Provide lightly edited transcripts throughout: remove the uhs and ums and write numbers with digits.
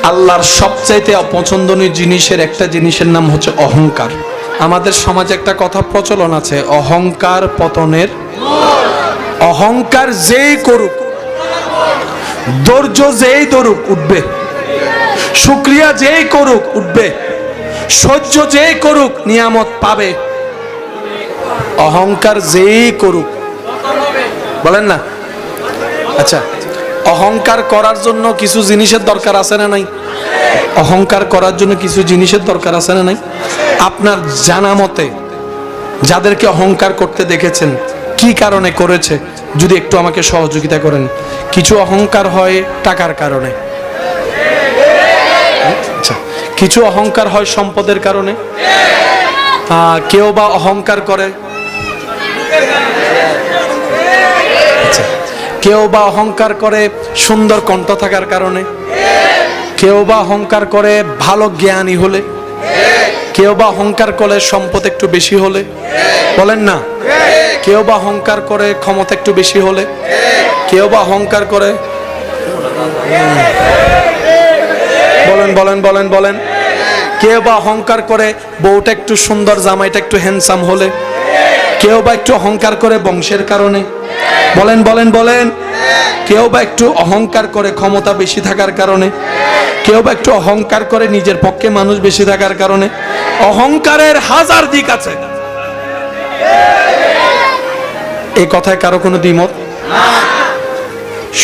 আল্লাহর সবচাইতে অপছন্দনীয় জিনিসের একটা জিনিসের নাম হচ্ছে অহংকার। আমাদের সমাজে একটা কথা প্রচলন আছে, অহংকার পতনের। অহংকার যেই করুক, ধৈর্য যেই ধরুক উঠবে, শুকরিয়া যেই করুক উঠবে, সহ্য যেই করুক নিয়ামত পাবে। অহংকার যেই করুক, বলেন না? আচ্ছা, অহংকার করার জন্য কিছু জিনিসের দরকার আছে না নাই? অহংকার করার জন্য কিছু জিনিসের দরকার আছে না নাই? আপনার জানা মতে যাদেরকে অহংকার করতে দেখেছেন, কি কারণে করেছে যদি একটু আমাকে সহযোগিতা করেন। কিছু অহংকার হয় টাকার কারণে, আচ্ছা, কিছু অহংকার হয় সম্পদের কারণে, কেউ বা অহংকার করে, আচ্ছা, কেউ বা অহংকার করে সুন্দর কণ্ঠ থাকার কারণে, কেউ বা অহংকার করে ভালো জ্ঞানী হলে, কেউ বা অহংকার করে সম্পদ একটু বেশি হলে, বলেন না? কেউ বা অহংকার করে ক্ষমতা একটু বেশি হলে, কেউ বা অহংকার করে, বলেন বলেন বলেন বলেন, কেউ বা অহংকার করে বউটা একটু সুন্দর, জামাইটা একটু হ্যান্ডসাম হলে, কেউ বা একটু অহংকার করে বংশের কারণে, বলেন বলেন বলেন, কেউ বা একটু অহংকার করে ক্ষমতা বেশি থাকার কারণে, কেউ বা একটু অহংকার করে নিজের পক্ষে মানুষ বেশি থাকার কারণে। অহংকারের হাজার দিক আছে, এই কথায় কারো কোনো দ্বিমত?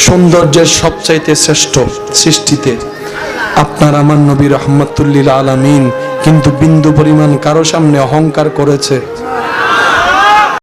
সৌন্দর্যের সবচাইতে শ্রেষ্ঠ সৃষ্টিতে আপনার আমার নবী রহমাতুল লিল আলামিন কিন্তু বিন্দু পরিমাণ কারো সামনে অহংকার করেছে?